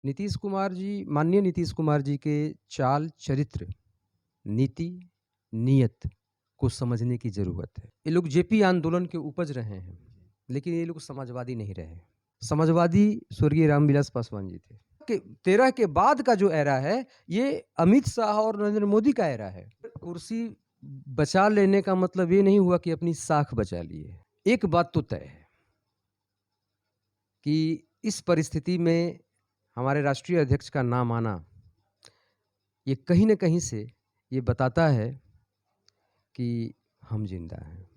नीतीश कुमार जी, माननीय नीतीश कुमार जी के चाल, चरित्र, नीति, नीयत को समझने की ज़रूरत है। ये लोग जेपी आंदोलन के उपज रहे हैं, लेकिन ये लोग समाजवादी नहीं रहे। समाजवादी स्वर्गीय रामविलास पासवान जी थे। कि 13 के बाद का जो एरा है, ये अमित शाह और नरेंद्र मोदी का एरा है। कुर्सी बचा लेने का मतलब ये नहीं हुआ कि अपनी साख बचा लिए। एक बात तो तय है कि इस परिस्थिति में हमारे राष्ट्रीय अध्यक्ष का नाम आना, ये कहीं न कहीं से ये बताता है कि हम ज़िंदा हैं।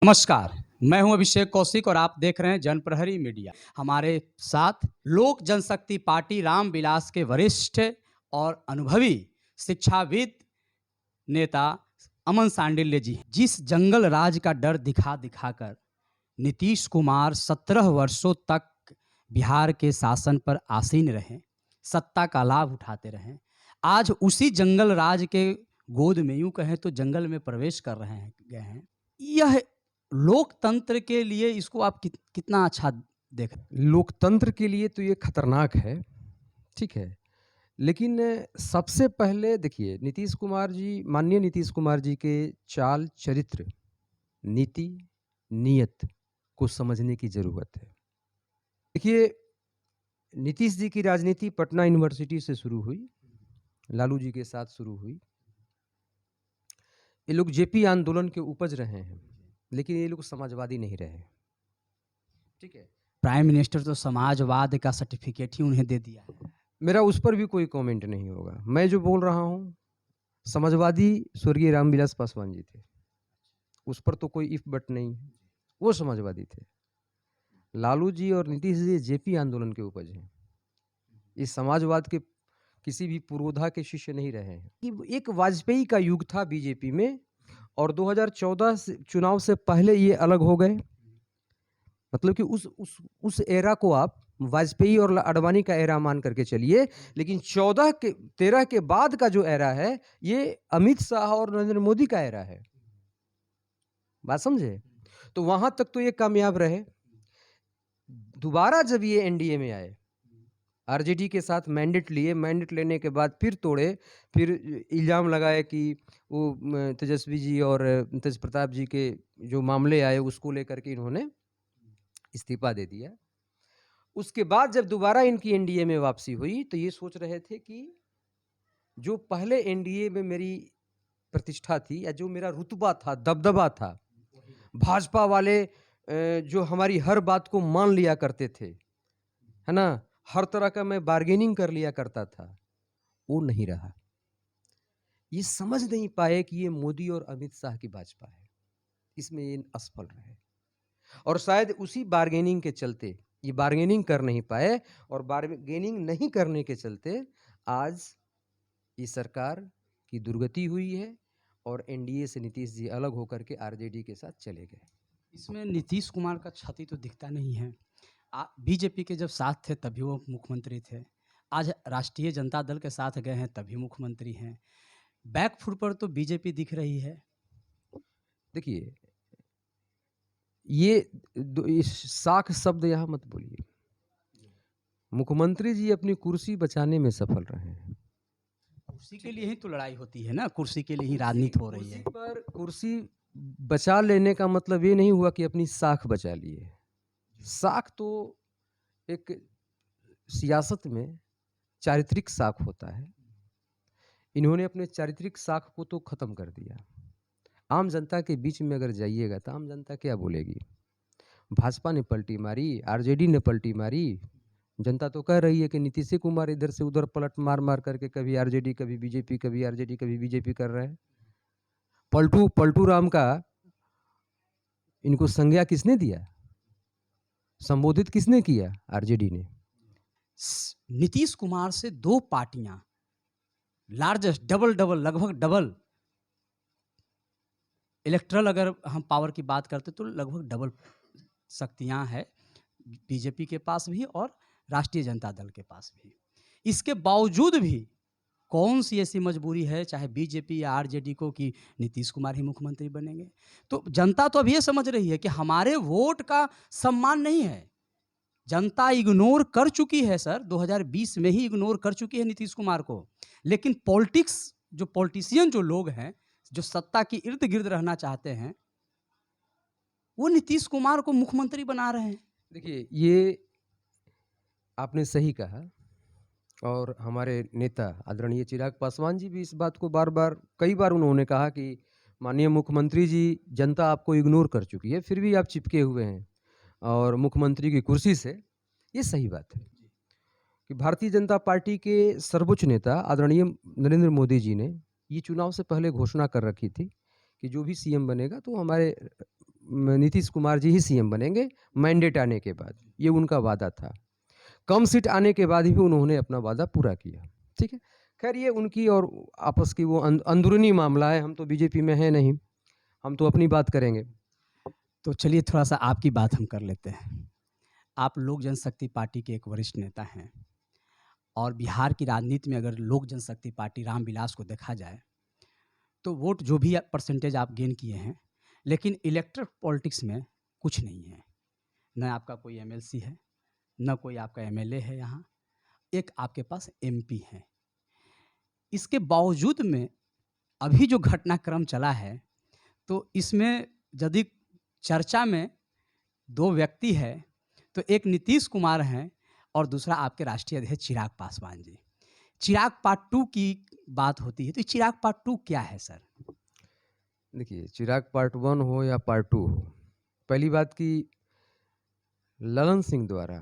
नमस्कार, मैं हूं अभिषेक कौशिक और आप देख रहे हैं जनप्रहरी मीडिया। हमारे साथ लोक जनशक्ति पार्टी रामविलास के वरिष्ठ और अनुभवी शिक्षाविद नेता अमन सांडिल्य जी। जिस जंगल राज का डर दिखा दिखाकर नीतीश कुमार 17 वर्षों तक बिहार के शासन पर आसीन रहे, सत्ता का लाभ उठाते रहे, आज उसी जंगल राज के गोद में, यूं कहें तो जंगल में प्रवेश कर रहे हैं गए हैं। यह लोकतंत्र के लिए इसको आप कितना अच्छा देख रहे हैं? लोकतंत्र के लिए तो ये खतरनाक है, ठीक है। लेकिन सबसे पहले देखिए नीतीश कुमार जी, माननीय नीतीश कुमार जी के चाल, चरित्र, नीति, नीयत को समझने की ज़रूरत है। देखिए, नीतीश जी की राजनीति पटना यूनिवर्सिटी से शुरू हुई, लालू जी के साथ शुरू हुई। ये लोग जेपी आंदोलन के उपज रहे हैं, लेकिन ये लोग समाजवादी नहीं रहे। ठीक है। प्राइम मिनिस्टर तो समाजवाद का सर्टिफिकेट ही उन्हें दे दिया है। मेरा उस पर भी कोई कमेंट नहीं होगा। मैं जो बोल रहा हूँ, समाजवादी स्वर्गीय रामविलास पासवान जी थे। उस पर तो कोई इफ बट नहीं है। वो समाजवादी थे। लालू जी और नीतीश जी जेपी आंदोलन के उपज हैं। इस समाजवाद के किसी भी पुरोधा के शिष्य नहीं रहे हैं। कि एक वाजपेयी का युग था बीजेपी में और 2014 चुनाव से पहले ये अलग हो गए। मतलब कि उस एरा को आप वाजपेयी और अडवाणी का एरा मान करके चलिए, लेकिन 13 के बाद का जो एरा है, ये अमित शाह और नरेंद्र मोदी का एरा है। बात समझे? तो वहां तक तो ये कामयाब रहे। दोबारा जब ये एनडीए में आए, आरजेडी के साथ मैंडेट लिए, मैंडेट लेने के बाद फिर तोड़े, फिर इल्ज़ाम लगाए कि वो तेजस्वी जी और तेज प्रताप जी के जो मामले आए उसको लेकर के इन्होंने इस्तीफा दे दिया। उसके बाद जब दोबारा इनकी एनडीए में वापसी हुई तो ये सोच रहे थे कि जो पहले एनडीए में मेरी प्रतिष्ठा थी या जो मेरा रुतबा था, दबदबा था, भाजपा वाले जो हमारी हर बात को मान लिया करते थे, है ना, हर तरह का मैं बार्गेनिंग कर लिया करता था, वो नहीं रहा। ये समझ नहीं पाए कि ये मोदी और अमित शाह की भाजपा है, इसमें ये असफल रहे और शायद उसी बार्गेनिंग के चलते ये बार्गेनिंग कर नहीं पाए और बार्गेनिंग नहीं करने के चलते आज ये सरकार की दुर्गति हुई है और एनडीए से नीतीश जी अलग होकर के आरजेडी के साथ चले गए। इसमें नीतीश कुमार का क्षति तो दिखता नहीं है। बीजेपी के जब साथ थे तभी वो मुख्यमंत्री थे, आज राष्ट्रीय जनता दल के साथ गए हैं तभी मुख्यमंत्री हैं। बैकफुट पर तो बीजेपी दिख रही है। देखिए, ये साख शब्द यहाँ मत बोलिए। मुख्यमंत्री जी अपनी कुर्सी बचाने में सफल रहे हैं। कुर्सी के लिए ही तो लड़ाई होती है ना, कुर्सी के लिए ही राजनीति हो रही है। पर कुर्सी बचा लेने का मतलब ये नहीं हुआ कि अपनी साख बचा लिए। साख तो एक सियासत में चारित्रिक साख होता है। इन्होंने अपने चारित्रिक साख को तो खत्म कर दिया। आम जनता के बीच में अगर जाइएगा तो आम जनता क्या बोलेगी? भाजपा ने पलटी मारी, आरजेडी ने पलटी मारी। जनता तो कह रही है कि नीतीश कुमार इधर से उधर पलट मार मार करके कभी आरजेडी कभी बीजेपी, कभी आरजेडी कभी बीजेपी कर रहे हैं। पलटू राम का इनको संज्ञा किसने दिया? संबोधित किसने किया? आरजेडी ने। नीतीश कुमार से दो पार्टियां लार्जेस्ट लगभग डबल इलेक्ट्रल, अगर हम पावर की बात करते तो लगभग डबल शक्तियां हैं बीजेपी के पास भी और राष्ट्रीय जनता दल के पास भी। इसके बावजूद भी कौन सी ऐसी मजबूरी है चाहे बीजेपी या आरजेडी को कि नीतीश कुमार ही मुख्यमंत्री बनेंगे? तो जनता तो अब ये समझ रही है कि हमारे वोट का सम्मान नहीं है, जनता इग्नोर कर चुकी है सर, 2020 में ही इग्नोर कर चुकी है नीतीश कुमार को। लेकिन पॉलिटिक्स, जो पॉलिटिशियन जो लोग हैं, जो सत्ता की इर्द-गिर्द रहना चाहते हैं, वो नीतीश कुमार को मुख्यमंत्री बना रहे हैं। देखिए, ये आपने सही कहा और हमारे नेता आदरणीय चिराग पासवान जी भी इस बात को बार-बार कई बार उन्होंने कहा कि माननीय मुख्यमंत्री जी, जनता आपको इग्नोर कर चुकी है, फिर भी आप चिपके हुए हैं और मुख्यमंत्री की कुर्सी से। ये सही बात है कि भारतीय जनता पार्टी के सर्वोच्च नेता आदरणीय नरेंद्र मोदी जी ने ये चुनाव से पहले घोषणा कर रखी थी कि जो भी सीएम बनेगा तो हमारे नीतीश कुमार जी ही सीएम बनेंगे मैंडेट आने के बाद। ये उनका वादा था। कम सीट आने के बाद भी उन्होंने अपना वादा पूरा किया। ठीक है? खैर ये उनकी और आपस की वो अंदरूनी मामला है, हम तो बीजेपी में हैं नहीं, हम तो अपनी बात करेंगे। तो चलिए थोड़ा-सा आपकी बात हम कर लेते हैं। आप लोक जनशक्ति पार्टी के एक वरिष्ठ नेता हैं और बिहार की राजनीति में अगर लोक जनशक्ति पार्टी रामविलास को देखा जाए, तो वोट जो भी परसेंटेज आप गेन किए हैं, लेकिन इलेक्टोरल पॉलिटिक्स में कुछ नहीं है। न आपका कोई एमएलसी है, न कोई आपका एमएलए है यहाँ, एक आपके पास एमपी है। इसके बावजूद में अभी जो घटनाक्रम चला है, तो इसमें यदि चर्चा में 2 व्यक्ति हैं, तो एक नीतीश कुमार हैं और दूसरा आपके राष्ट्रीय अध्यक्ष चिराग पासवान जी। चिराग पार्ट 2 की बात होती है, तो चिराग पार्ट 2 क्या है सर? देखिए, चिराग पार्ट 1 हो या पार्ट 2 हो, पहली बात कि ललन सिंह द्वारा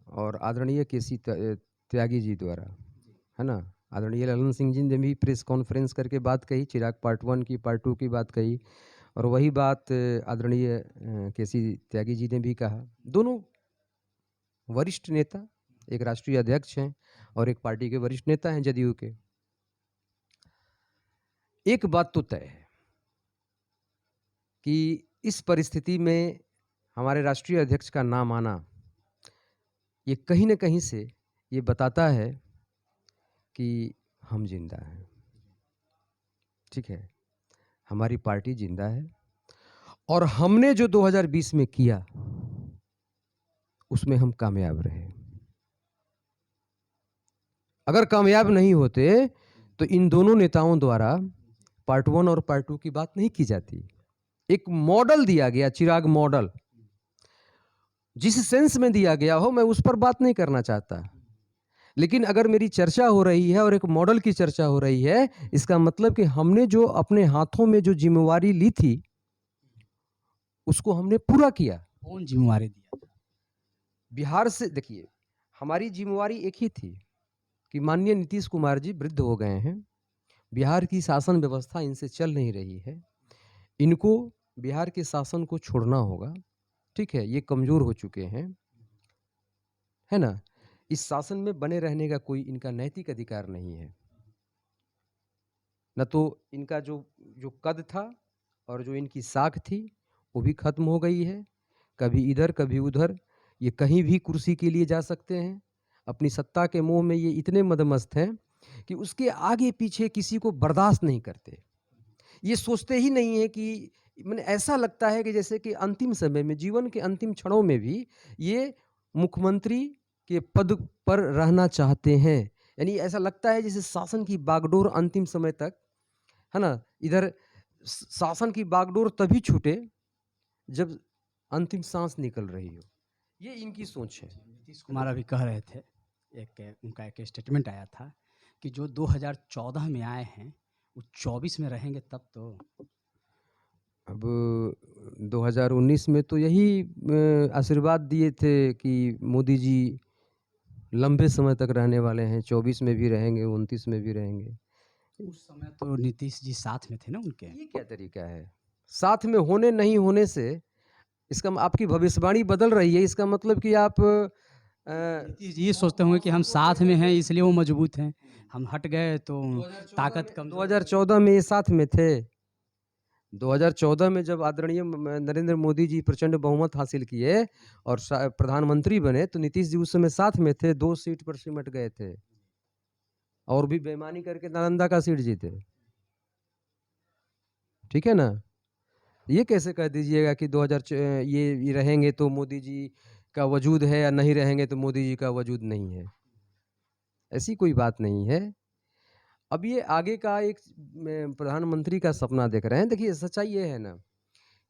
और आदरणीय केसी त्यागी जी द्वारा, है ना? आदरणीय ललन सिंह जी ने भी प्रेस कॉन्फ्रेंस करके बात कही, चिराग पार्ट 1 की, पार्ट 2 की बात कही और वही बात आदरणीय केसी त्यागी जी ने भी कहा। दोनों वरिष्ठ नेता, एक राष्ट्रीय अध्यक्ष हैं और एक पार्टी के वरिष्ठ नेता हैं जदयू के। एक बात तो तय है कि इस परिस्थिति में हमारे राष्ट्रीय अध्यक्ष का नाम आना, ये कहीं न कहीं से ये बताता है कि हम जिंदा हैं। ठीक है? हमारी पार्टी जिंदा है और हमने जो 2020 में किया, उसमें हम कामयाब रहे। अगर कामयाब नहीं होते, तो इन दोनों नेताओं द्वारा पार्ट 1 और पार्ट 2 की बात नहीं की जाती। एक मॉडल दिया गया, चिराग मॉडल। जिस सेंस में दिया गया हो, मैं उस पर बात नहीं करना चाहता। लेकिन अगर मेरी चर्चा हो रही है और एक मॉडल की चर्चा हो रही है, इसका मतलब कि हमने जो अपने हाथों में जो जिम्मेवारी ली थी, उसको हमने पूरा किया। कौन जिम्मेवारी दिया था? बिहार से देखिए, हमारी जिम्मेवारी एक ही थी कि माननीय नीतीश कुमार जी वृद्ध हो गए हैं, बिहार की शासन व्यवस्था इनसे चल नहीं रही है, इनको बिहार के शासन को छोड़ना होगा। ठीक है? ये कमज़ोर हो चुके हैं, है ना? इस शासन में बने रहने का कोई इनका नैतिक अधिकार नहीं है। न तो इनका जो जो कद था और जो इनकी साख थी, वो भी खत्म हो गई है। कभी इधर, कभी उधर, ये कहीं भी कुर्सी के लिए जा सकते हैं। अपनी सत्ता के मोह में ये इतने मदमस्त हैं कि उसके आगे-पीछे किसी को बर्दाश्त नहीं करते। ये सोचते ही नहीं है कि माने ऐसा लगता है कि जैसे कि अंतिम समय में, जीवन के अंतिम क्षणों में भी ये मुख्यमंत्री के पद पर रहना चाहते हैं। यानी ऐसा लगता है जैसे शासन की बागडोर अंतिम समय तक, है ना? इधर शासन की बागडोर तभी छूटे जब अंतिम सांस निकल रही हो। ये इनकी सोच है। नीतीश कुमार अभी कह रहे थे, उनका एक स्टेटमेंट आया था कि जो 2014 में आए हैं, वो 24 में रहेंगे तब तो। अब 2019 में तो यही आशीर्वाद दिए थे कि मोदी जी लंबे समय तक रहने वाले हैं, 24 में भी रहेंगे, 29 में भी रहेंगे। उस समय तो नीतीश जी साथ में थे ना उनके। ये क्या तरीका है? साथ में होने नहीं होने से इसका आपकी भविष्यवाणी बदल रही है, इसका मतलब कि आप नीतीश जी ये सोचते होंगे कि हम साथ में हैं इसलिए वो मजबूत हैं, हम हट गए तो ताकत कम। 2014 में ये साथ में थे। 2014 में जब आदरणीय नरेंद्र मोदी जी प्रचंड बहुमत हासिल किए और प्रधानमंत्री बने, तो नीतीश जी उस समय साथ में थे, 2 सीट पर सिमट गए थे और भी बेईमानी करके नालंदा का सीट जीते। ठीक है ना? ये कैसे कह दीजिएगा कि 2000 ये रहेंगे तो मोदी जी का वजूद है या नहीं रहेंगे तो मोदी जी का वजूद नहीं है, ऐसी कोई बात नहीं है। अब ये आगे का एक प्रधानमंत्री का सपना देख रहे हैं। देखिए सच्चाई ये है ना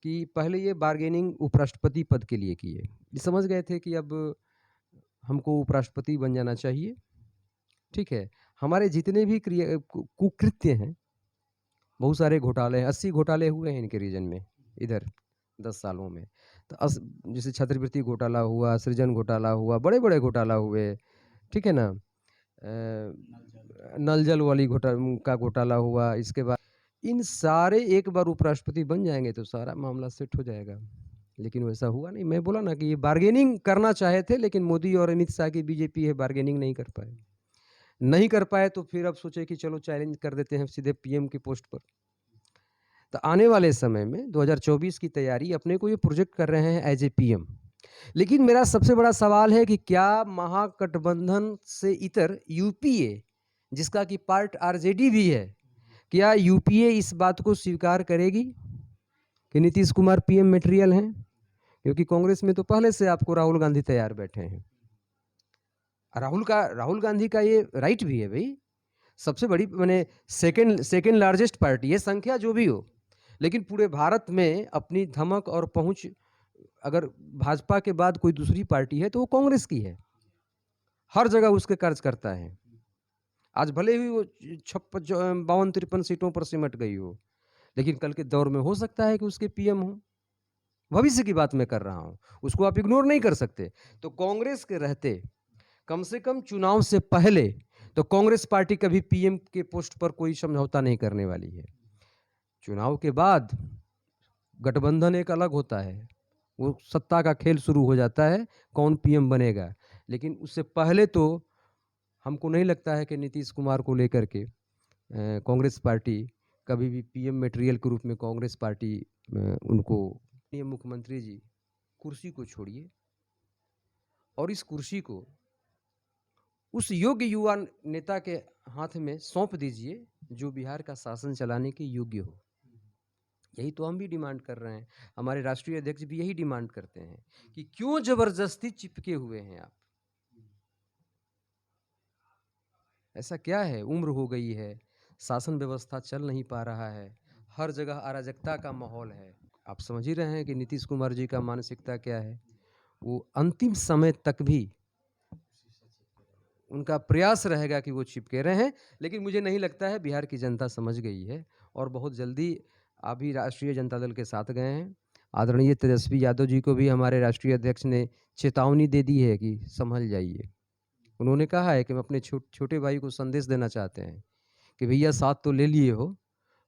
कि पहले ये बार्गेनिंग उपराष्ट्रपति पद के लिए किए, ये समझ गए थे कि अब हमको उपराष्ट्रपति बन जाना चाहिए, ठीक है। हमारे जितने भी कुकृत्य हैं, बहुत सारे घोटाले हैं, 80 घोटाले हुए हैं इनके रीजन में इधर 10 सालों में। तो जैसे छात्रवृत्ति घोटाला हुआ, सृजन घोटाला हुआ, बड़े-बड़े घोटाला हुए, ठीक है ना। नल जल वाली घोटाला हुआ। इसके बाद इन सारे एक बार उपराष्ट्रपति बन जाएंगे तो सारा मामला सेट हो जाएगा, लेकिन वैसा हुआ नहीं। मैं बोला ना कि ये बार्गेनिंग करना चाहे थे, लेकिन मोदी और अमित शाह की बीजेपी है, बार्गेनिंग नहीं कर पाए तो फिर अब सोचे कि चलो चैलेंज कर देते हैं सीधे पीएम की पोस्ट पर। तो आने वाले समय में 2024 की तैयारी अपने को ये प्रोजेक्ट कर रहे हैं एज ए पीएम। लेकिन मेरा सबसे बड़ा सवाल है कि क्या महागठबंधन से इतर यूपीए, जिसका कि पार्ट आरजेडी भी है, क्या यूपीए इस बात को स्वीकार करेगी कि नीतीश कुमार पीएम मटेरियल हैं? क्योंकि कांग्रेस में तो पहले से आपको राहुल गांधी तैयार बैठे हैं। राहुल गांधी का ये राइट भी है भाई, सबसे बड़ी माने सेकेंड लार्जेस्ट पार्टी है, संख्या जो भी हो, लेकिन पूरे भारत में अपनी धमक और पहुंच अगर भाजपा के बाद कोई दूसरी पार्टी है तो वो कांग्रेस की है। हर जगह उसके कार्यकर्ता है। आज भले ही वो 52-53 सीटों पर सिमट गई हो, लेकिन कल के दौर में हो सकता है कि उसके पीएम हो। भविष्य की बात मैं कर रहा हूं, उसको आप इग्नोर नहीं कर सकते। तो कांग्रेस के रहते कम से कम चुनाव से पहले तो कांग्रेस पार्टी कभी पीएम के पोस्ट पर कोई समझौता नहीं करने वाली है। चुनाव के बाद गठबंधन एक अलग होता है, वो सत्ता का खेल शुरू हो जाता है, कौन पीएम बनेगा। लेकिन उससे पहले तो हमको नहीं लगता है कि नीतीश कुमार को लेकर के कांग्रेस पार्टी कभी भी पीएम मटेरियल के रूप में कांग्रेस पार्टी उनको। ये मुख्यमंत्री जी कुर्सी को छोड़िए और इस कुर्सी को उस योग्य युवा नेता के हाथ में सौंप दीजिए जो बिहार का शासन चलाने के योग्य हो। यही तो हम भी डिमांड कर रहे हैं, हमारे राष्ट्रीय अध्यक्ष भी यही डिमांड करते हैं कि क्यों जबरदस्ती चिपके हुए हैं आप। ऐसा क्या है, उम्र हो गई है, शासन व्यवस्था चल नहीं पा रहा है, हर जगह अराजकता का माहौल है। आप समझ ही रहे हैं कि नीतीश कुमार जी का मानसिकता क्या है। वो अंतिम समय तक भी उनका प्रयास रहेगा कि वो चिपके रहें, लेकिन मुझे नहीं लगता है बिहार की जनता समझ गई है और बहुत जल्दी अभी राष्ट्रीय जनता दल के साथ गए हैं। आदरणीय तेजस्वी यादव जी को भी हमारे राष्ट्रीय अध्यक्ष ने चेतावनी दे दी है कि संभल जाइए। उन्होंने कहा है कि हम अपने छोटे भाई को संदेश देना चाहते हैं कि भैया साथ तो ले लिए हो,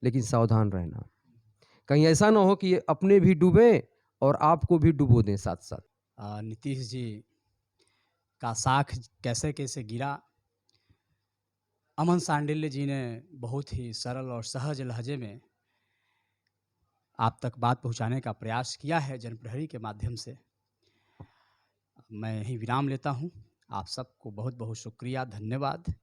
लेकिन सावधान रहना, कहीं ऐसा ना हो कि ये अपने भी डूबें और आपको भी डुबो दें साथ साथ। नीतीश जी का साख कैसे कैसे गिरा, अमन सांडिल्य जी ने बहुत ही सरल और सहज लहजे में आप तक बात पहुंचाने का प्रयास किया है जनप्रहरी के माध्यम से। मैं यही विराम लेता हूं। आप सबको बहुत बहुत शुक्रिया, धन्यवाद।